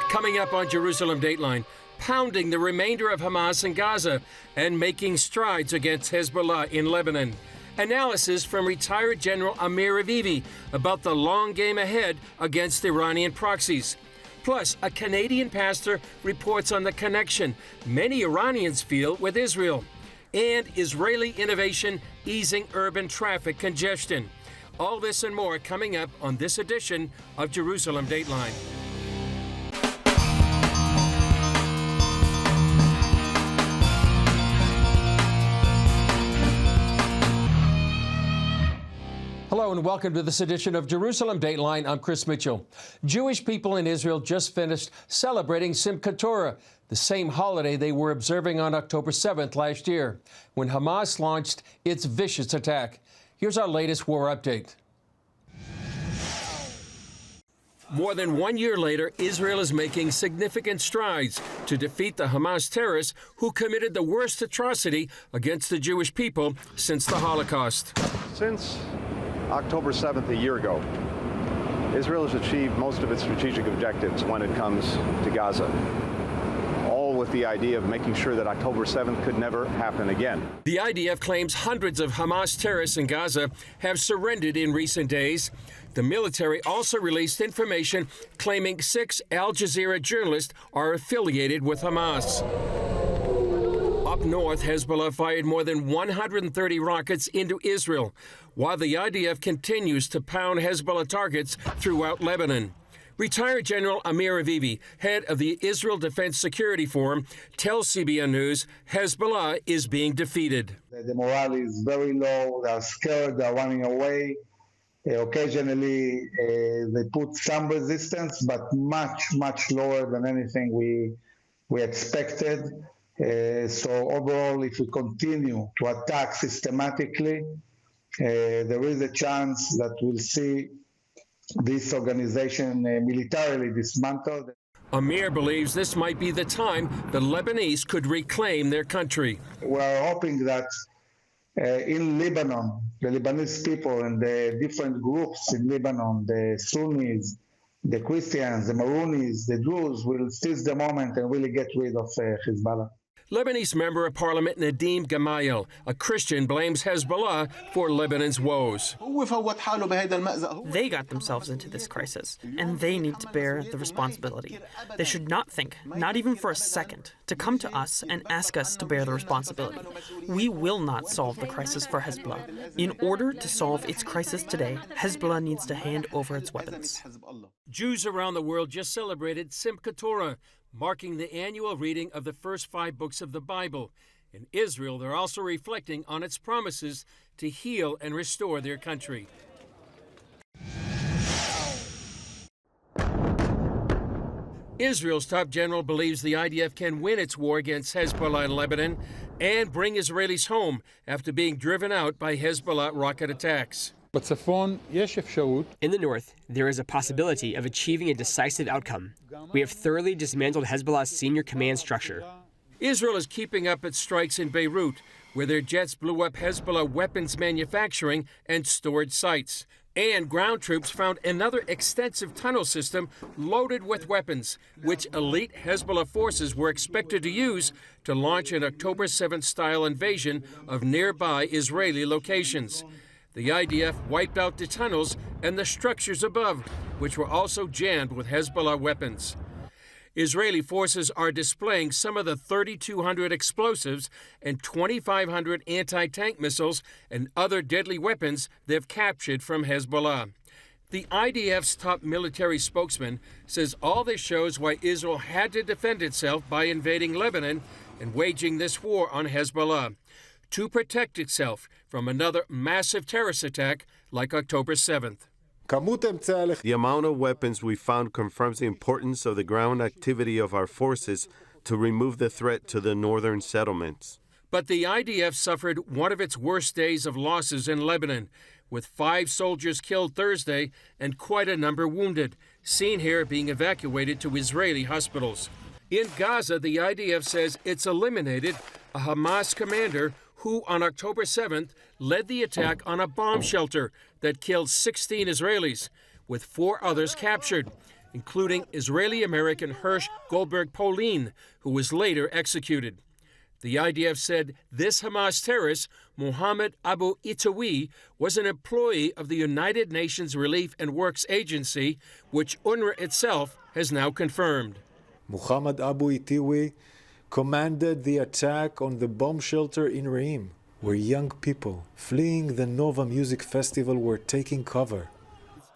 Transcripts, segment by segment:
Coming up on Jerusalem Dateline, pounding the remainder of Hamas in Gaza and making strides against Hezbollah in Lebanon. Analysis from retired General Amir Avivi about the long game ahead against Iranian proxies. Plus, a Canadian pastor reports on the connection many Iranians feel with Israel. And Israeli innovation easing urban traffic congestion. All this and more coming up on this edition of Jerusalem Dateline. Hello and welcome to this edition of Jerusalem Dateline. I'm Chris Mitchell. Jewish people in Israel just finished celebrating Simchat Torah, the same holiday they were observing on October 7th last year, when Hamas launched its vicious attack. Here's our latest war update. More than 1 year later, Israel is making significant strides to defeat the Hamas terrorists who committed the worst atrocity against the Jewish people since the Holocaust. Since October 7th a year ago, Israel has achieved most of its strategic objectives when it comes to Gaza, all with the idea of making sure that October 7th could never happen again. The IDF claims hundreds of Hamas terrorists in Gaza have surrendered in recent days. The military also released information claiming 6 Al Jazeera journalists are affiliated with Hamas. Up north, Hezbollah fired more than 130 rockets into Israel, while the IDF continues to pound Hezbollah targets throughout Lebanon. Retired General Amir Avivi, head of the Israel Defense Security Forum, tells CBN News Hezbollah is being defeated. The morale is very low. They are scared. They are running away. Occasionally, they put some resistance, but much lower than anything we expected. So overall, if we continue to attack systematically, there is a chance that we'll see this organization militarily dismantled. Amir believes this might be the time the Lebanese could reclaim their country. We're hoping that in Lebanon, the Lebanese people and the different groups in Lebanon, the Sunnis, the Christians, the Maronis, the Druze, will seize the moment and really get rid of Hezbollah. Lebanese Member of Parliament Nadim Gamayel, a Christian, blames Hezbollah for Lebanon's woes. They got themselves into this crisis, and they need to bear the responsibility. They should not think, not even for a second, to come to us and ask us to bear the responsibility. We will not solve the crisis for Hezbollah. In order to solve its crisis today, Hezbollah needs to hand over its weapons. Jews around the world just celebrated Simchat Torah, marking the annual reading of the first 5 books of the Bible. In Israel, they're also reflecting on its promises to heal and restore their country. Israel's top general believes the IDF can win its war against Hezbollah in Lebanon and bring Israelis home after being driven out by Hezbollah rocket attacks. In the north, there is a possibility of achieving a decisive outcome. We have thoroughly dismantled Hezbollah's senior command structure. Israel is keeping up its strikes in Beirut, where their jets blew up Hezbollah weapons manufacturing and storage sites. And ground troops found another extensive tunnel system loaded with weapons, which elite Hezbollah forces were expected to use to launch an October 7th-style invasion of nearby Israeli locations. The IDF wiped out the tunnels and the structures above, which were also jammed with Hezbollah weapons. Israeli forces are displaying some of the 3,200 explosives and 2,500 anti-tank missiles and other deadly weapons they've captured from Hezbollah. The IDF's top military spokesman says all this shows why Israel had to defend itself by invading Lebanon and waging this war on Hezbollah, to protect itself from another massive terrorist attack like October 7th. The amount of weapons we found confirms the importance of the ground activity of our forces to remove the threat to the northern settlements. But the IDF suffered one of its worst days of losses in Lebanon, with 5 soldiers killed Thursday and quite a number wounded, seen here being evacuated to Israeli hospitals. In Gaza, the IDF says it's eliminated a Hamas commander who on October 7th led the attack on a bomb shelter that killed 16 Israelis, with 4 others captured. including Israeli-American Hirsch Goldberg-Polin, who was later executed. The IDF said this Hamas terrorist, Mohammed Abu Itawi, was an employee of the United Nations Relief and Works Agency, which UNRWA itself has now confirmed. Mohammed Abu Itawi commanded the attack on the bomb shelter in Reim, where young people fleeing the Nova Music Festival were taking cover.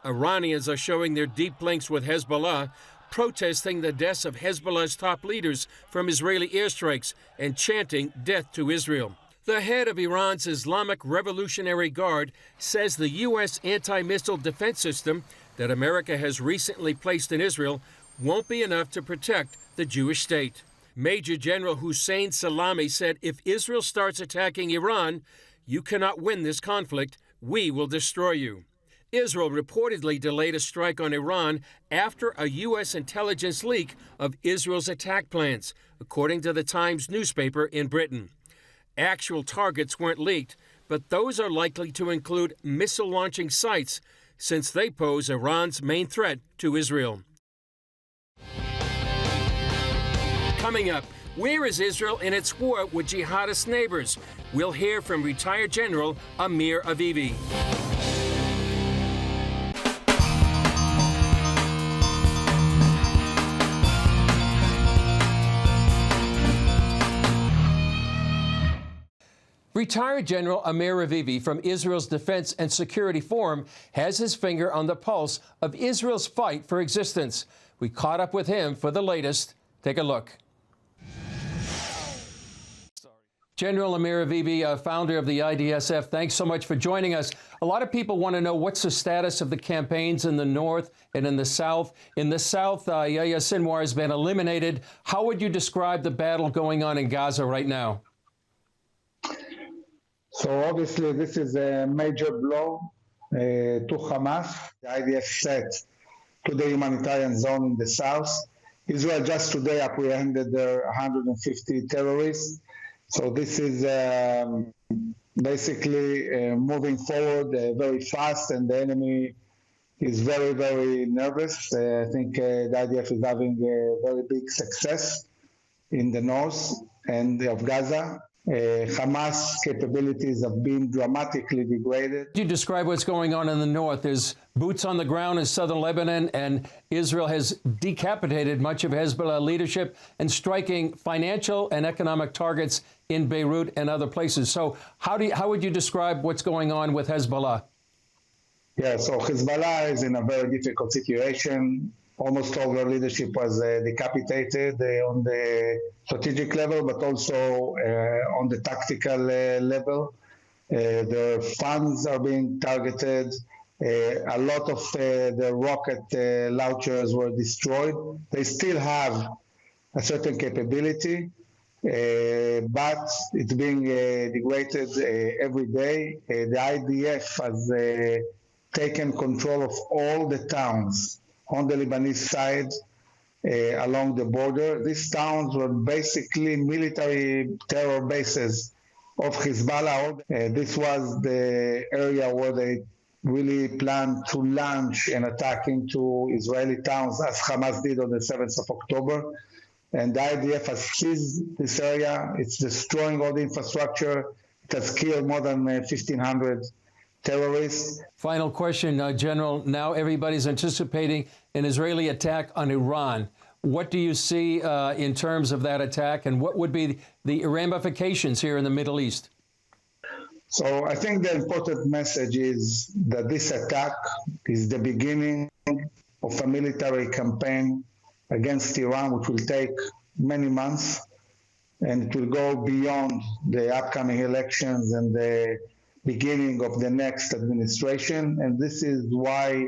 Iranians are showing their deep links with Hezbollah, protesting the deaths of Hezbollah's top leaders from Israeli airstrikes and chanting death to Israel. The head of Iran's Islamic Revolutionary Guard says the U.S. anti-missile defense system that America has recently placed in Israel won't be enough to protect the Jewish state. Major General Hussein Salami said if Israel starts attacking Iran, you cannot win this conflict. We will destroy you. Israel reportedly delayed a strike on Iran after a U.S. intelligence leak of Israel's attack plans, according to the Times newspaper in Britain. Actual targets weren't leaked, but those are likely to include missile-launching sites, since they pose Iran's main threat to Israel. Coming up, where is Israel in its war with jihadist neighbors? We'll hear from retired General Amir Avivi. Retired General Amir Avivi from Israel's Defense and Security Forum has his finger on the pulse of Israel's fight for existence. We caught up with him for the latest. Take a look. General Amir Avivi, founder of the IDSF, thanks so much for joining us. A lot of people want to know what's the status of the campaigns in the north and in the south. In the south, Yahya Sinwar has been eliminated. How would you describe the battle going on in Gaza right now? So obviously this is a major blow to Hamas. The IDF set to the humanitarian zone in the south. Israel just today apprehended their 150 terrorists. So this is basically moving forward very fast, and the enemy is very, very nervous. I think the IDF is having a very big success in the north and of Gaza. Hamas capabilities have been dramatically degraded. Could you describe what's going on in the north? There's boots on the ground in southern Lebanon, and Israel has decapitated much of Hezbollah leadership and striking financial and economic targets in Beirut and other places. So how would you describe what's going on with Hezbollah? Yeah, so Hezbollah is in a very difficult situation. Almost all their leadership was decapitated on the strategic level, but also on the tactical level. Their funds are being targeted. A lot of the rocket launchers were destroyed. They still have a certain capability, but it's being degraded every day. The IDF has taken control of all the towns on the Lebanese side along the border. These towns were basically military terror bases of Hezbollah. This was the area where they really planned to launch an attack into Israeli towns, as Hamas did on the 7th of October. And the IDF has seized this area. It's destroying all the infrastructure. It has killed more than 1,500 terrorists. Final question, General. Now everybody's anticipating an Israeli attack on Iran. What do you see in terms of that attack, and what would be the ramifications here in the Middle East? So I think the important message is that this attack is the beginning of a military campaign against Iran, which will take many months, and it will go beyond the upcoming elections and the beginning of the next administration. And this is why,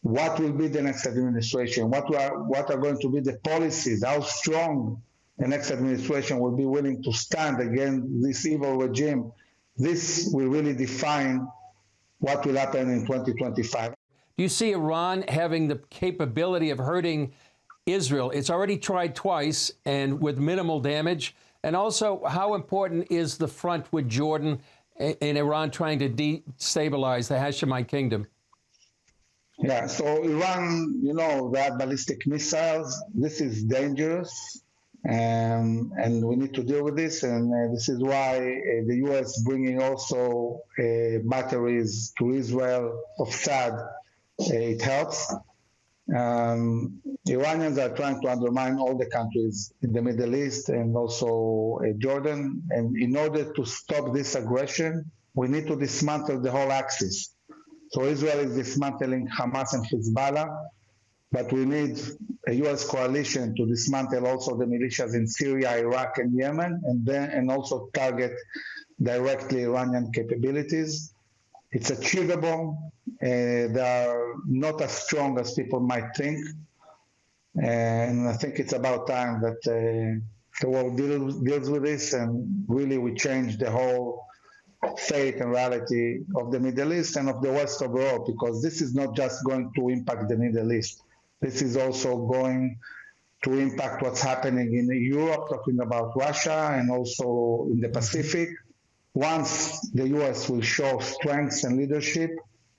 what will be the next administration? What are going to be the policies? How strong the next administration will be willing to stand against this evil regime? This will really define what will happen in 2025. Do you see Iran having the capability of hurting Israel? It's already tried twice and with minimal damage. And also, how important is the front with Jordan in Iran trying to destabilize the Hashemite kingdom? Yeah, so Iran, they have ballistic missiles. This is dangerous, and we need to deal with this. And this is why the U.S. bringing also batteries to Israel of THAAD. It helps. Iranians are trying to undermine all the countries in the Middle East and also Jordan. And in order to stop this aggression, we need to dismantle the whole axis. So Israel is dismantling Hamas and Hezbollah, but we need a U.S. coalition to dismantle also the militias in Syria, Iraq, and Yemen, and also target directly Iranian capabilities. It's achievable. They are not as strong as people might think, and I think it's about time that the world deals with this, and really we change the whole fate and reality of the Middle East and of the West overall, because this is not just going to impact the Middle East. This is also going to impact what's happening in Europe, talking about Russia, and also in the Pacific. Once the U.S. will show strength and leadership,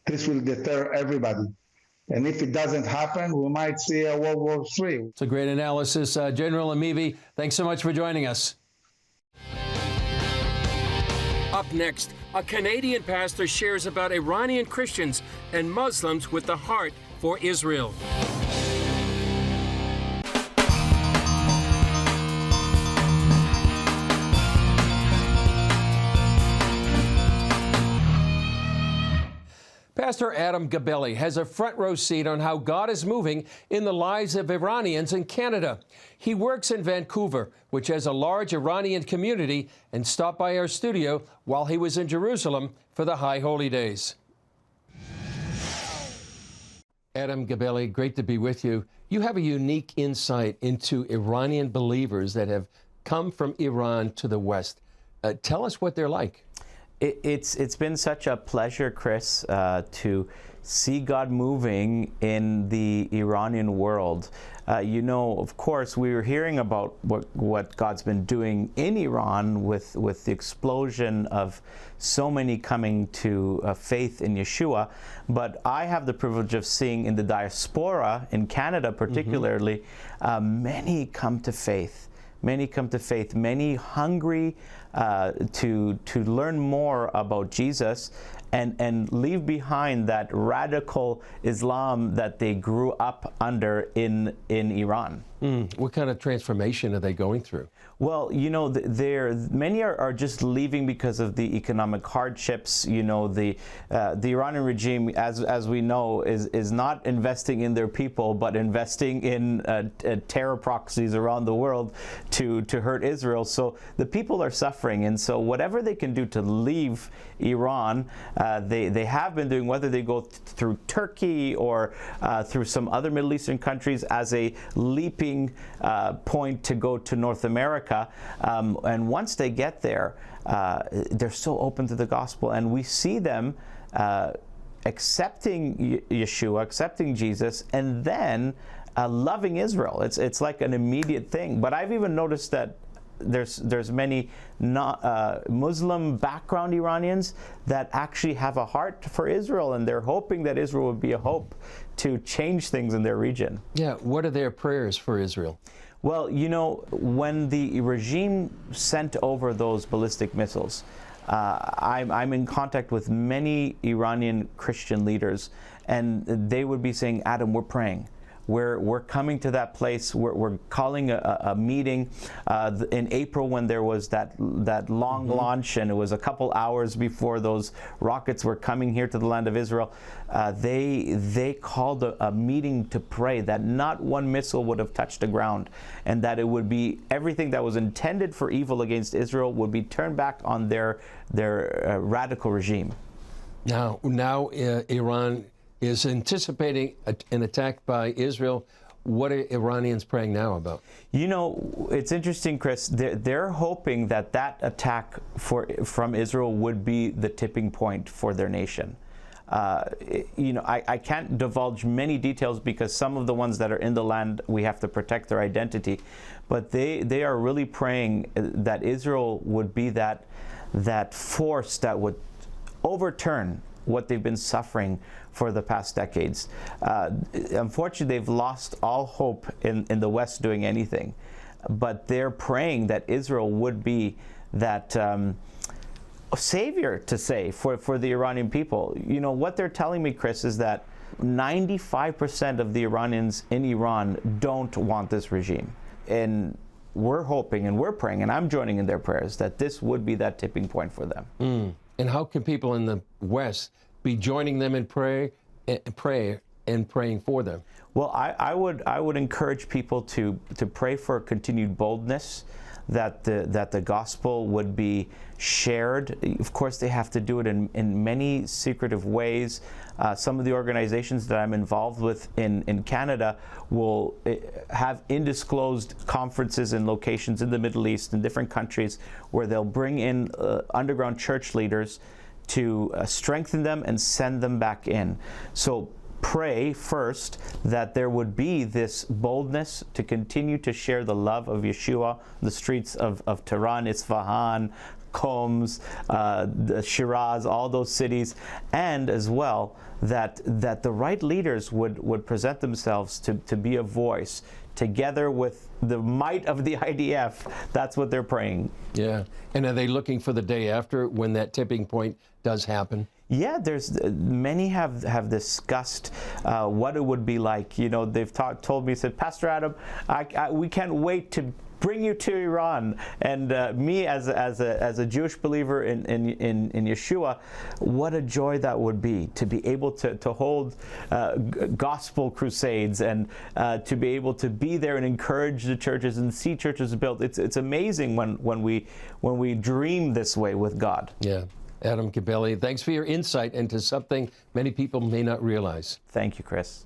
this will deter everybody. And if it doesn't happen, we might see a World War III. It's a great analysis. General Amivi, thanks so much for joining us. Up next, a Canadian pastor shares about Iranian Christians and Muslims with the heart for Israel. Pastor Adam Gabelli has a front row seat on how God is moving in the lives of Iranians in Canada. He works in Vancouver, which has a large Iranian community, and stopped by our studio while he was in Jerusalem for the High Holy Days. Adam Gabelli, great to be with you. You have a unique insight into Iranian believers that have come from Iran to the West. Tell us what they're like. It's been such a pleasure, Chris, to see God moving in the Iranian world. Of course, we were hearing about what God's been doing in Iran with the explosion of so many coming to faith in Yeshua. But I have the privilege of seeing in the diaspora, in Canada particularly, many come to faith. Many come to faith, many hungry to learn more about Jesus and leave behind that radical Islam that they grew up under in Iran. What kind of transformation are they going through? Well, many are just leaving because of the economic hardships. The Iranian regime, as we know, is not investing in their people, but investing in terror proxies around the world to hurt Israel. So the people are suffering, and so whatever they can do to leave Iran, they have been doing, whether they go through Turkey or through some other Middle Eastern countries as a leaping point to go to North America. And once they get there, they're so open to the gospel, and we see them accepting Yeshua, accepting Jesus, and then loving Israel. It's like an immediate thing. But I've even noticed that there's many not Muslim background Iranians that actually have a heart for Israel, and they're hoping that Israel would be a hope to change things in their region. Yeah, what are their prayers for Israel? Well, when the regime sent over those ballistic missiles, I'm in contact with many Iranian Christian leaders, and they would be saying, Adam, we're praying. We're coming to that place. We're calling a meeting in April when there was that long launch, and it was a couple hours before those rockets were coming here to the land of Israel. They called a meeting to pray that not one missile would have touched the ground, and that it would be everything that was intended for evil against Israel would be turned back on their radical regime. Now Iran is anticipating an attack by Israel. What are Iranians praying now about? It's interesting, Chris. They're hoping that attack from Israel would be the tipping point for their nation. I can't divulge many details because some of the ones that are in the land, we have to protect their identity. But they are really praying that Israel would be that force that would overturn what they've been suffering for the past decades. Unfortunately, they've lost all hope in the West doing anything. But they're praying that Israel would be that savior, to say, for the Iranian people. You know, what they're telling me, Chris, is that 95% of the Iranians in Iran don't want this regime. And we're hoping and we're praying, and I'm joining in their prayers, that this would be that tipping point for them. And how can people in the West be joining them in prayer and praying for them? Well, I would encourage people to pray for continued boldness, that the gospel would be shared. Of course, they have to do it in many secretive ways. Some of the organizations that I'm involved with in Canada will have undisclosed conferences and locations in the Middle East and different countries where they'll bring in underground church leaders to strengthen them and send them back in. So pray first that there would be this boldness to continue to share the love of Yeshua, the streets of Tehran, Isfahan, Homs, the Shiraz, all those cities, and as well that the right leaders would present themselves to be a voice together with the might of the IDF. That's what they're praying. Yeah. And are they looking for the day after when that tipping point does happen? Yeah, there's many have discussed what it would be like. You know, they've told me, said, Pastor Adam, we can't wait to bring you to Iran. And me as a Jewish believer in Yeshua, what a joy that would be to be able to hold gospel crusades and to be able to be there and encourage the churches and see churches built. It's amazing when we dream this way with God. Yeah. Adam Cabelli, thanks for your insight into something many people may not realize. Thank you, Chris.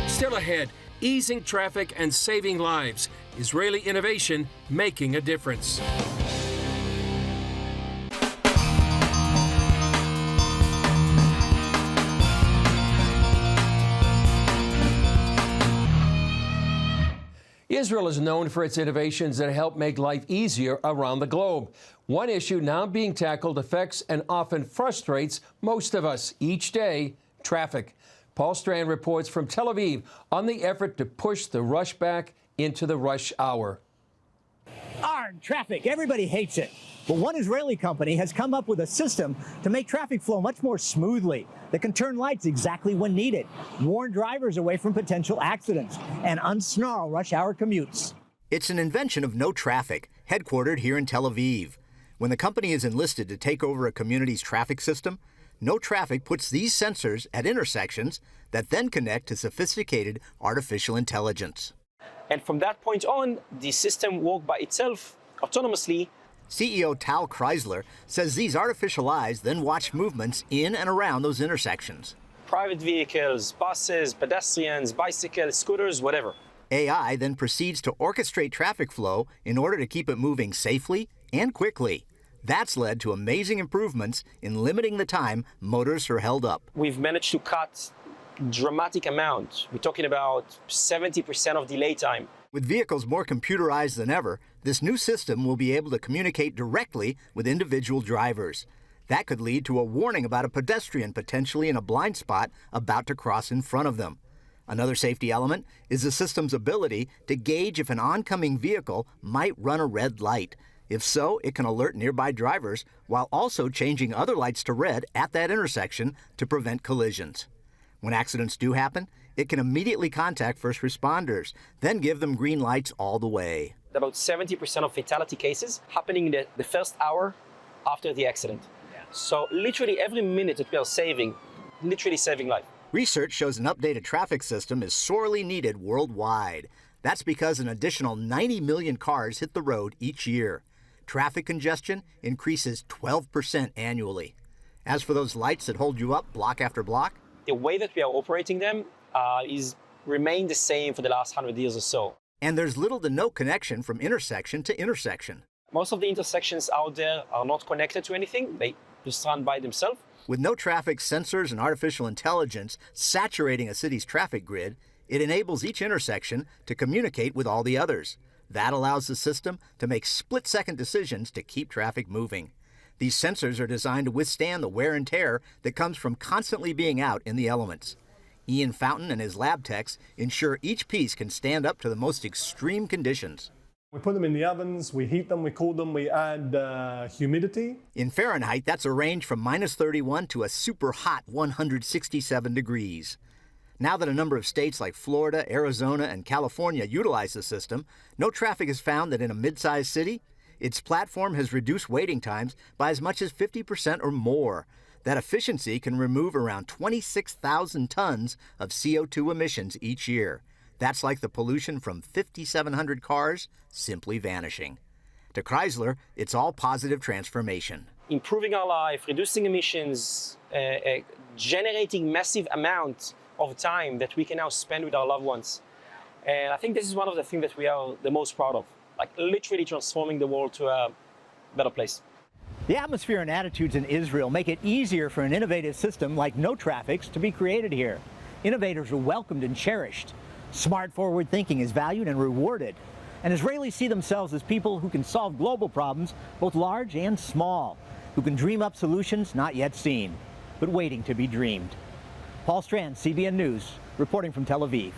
Still ahead, easing traffic and saving lives. Israeli innovation making a difference. Israel is known for its innovations that help make life easier around the globe. One issue now being tackled affects and often frustrates most of us each day: traffic. Paul Strand reports from Tel Aviv on the effort to push the rush back into the rush hour. Arg, traffic. Everybody hates it. But one Israeli company has come up with a system to make traffic flow much more smoothly, that can turn lights exactly when needed, warn drivers away from potential accidents, and unsnarl rush hour commutes. It's an invention of No Traffic, headquartered here in Tel Aviv. When the company is enlisted to take over a community's traffic system, No Traffic puts these sensors at intersections that then connect to sophisticated artificial intelligence. And from that point on, the system works by itself autonomously. CEO Tal Kreisler says these artificial eyes then watch movements in and around those intersections. Private vehicles, buses, pedestrians, bicycles, scooters, whatever. AI then proceeds to orchestrate traffic flow in order to keep it moving safely and quickly. That's led to amazing improvements in limiting the time motorists are held up. We've managed to cut dramatic amount. We're talking about 70% of delay time. With vehicles more computerized than ever, this new system will be able to communicate directly with individual drivers. That could lead to a warning about a pedestrian potentially in a blind spot about to cross in front of them. Another safety element is the system's ability to gauge if an oncoming vehicle might run a red light. If so, it can alert nearby drivers while also changing other lights to red at that intersection to prevent collisions. When accidents do happen, it can immediately contact first responders, then give them green lights all the way. About 70% of fatality cases happening in the first hour after the accident. So literally every minute that we are saving, literally saving life. Research shows an updated traffic system is sorely needed worldwide. That's because an additional 90 million cars hit the road each year. Traffic congestion increases 12% annually. As for those lights that hold you up block after block, the way that we are operating them is remained the same for the last 100 years or so. And there's little to no connection from intersection to intersection. Most of the intersections out there are not connected to anything. They just run by themselves. With No Traffic sensors and artificial intelligence saturating a city's traffic grid, it enables each intersection to communicate with all the others. That allows the system to make split-second decisions to keep traffic moving. These sensors are designed to withstand the wear and tear that comes from constantly being out in the elements. Ian Fountain and his lab techs ensure each piece can stand up to the most extreme conditions. We put them in the ovens, we heat them, we cool them, we add humidity. In Fahrenheit, that's a range from -31 to a super hot 167 degrees. Now that a number of states like Florida, Arizona, and California utilize the system, no traffic is found that in a mid-sized city, its platform has reduced waiting times by as much as 50% or more. That efficiency can remove around 26,000 tons of CO2 emissions each year. That's like the pollution from 5,700 cars simply vanishing. To Chrysler, it's all positive transformation. Improving our life, reducing emissions, generating massive amounts of time that we can now spend with our loved ones. And I think this is one of the things that we are the most proud of, like literally transforming the world to a better place. The atmosphere and attitudes in Israel make it easier for an innovative system like No Traffic's to be created here. Innovators are welcomed and cherished. Smart forward thinking is valued and rewarded. And Israelis see themselves as people who can solve global problems, both large and small, who can dream up solutions not yet seen, but waiting to be dreamed. Paul Strand, CBN News, reporting from Tel Aviv.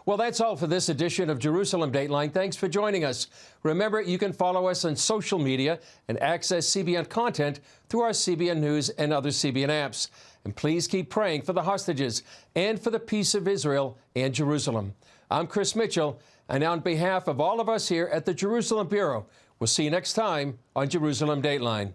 Well, that's all for this edition of Jerusalem Dateline. Thanks for joining us. Remember, you can follow us on social media and access CBN content through our CBN News and other CBN apps. And please keep praying for the hostages and for the peace of Israel and Jerusalem. I'm Chris Mitchell, and on behalf of all of us here at the Jerusalem Bureau, we'll see you next time on Jerusalem Dateline.